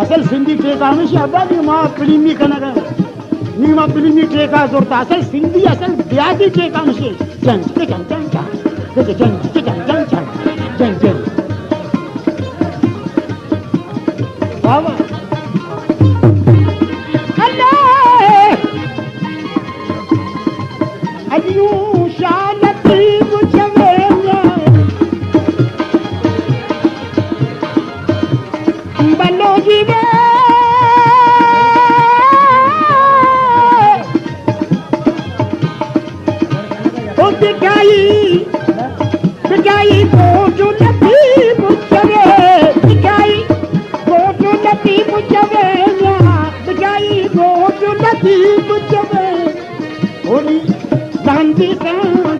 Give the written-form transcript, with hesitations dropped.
असल सिंधी टेका हमेशा अबादी मां फिल्मी कनगा नी मां फिल्मी टेका जोरता असल सिंधी असल ब्यादी टेका हमेशा जंग जंग जंग जंग जंग जंग जंग जंग जंग बाबा अल्लाह अदियो शालती बुझवेला बलो जीवे बिगाई गोजू लती मुझवे बिगाई गोजू लती मुझवे बिगाई गोजू लती मुझवे होली गांधी का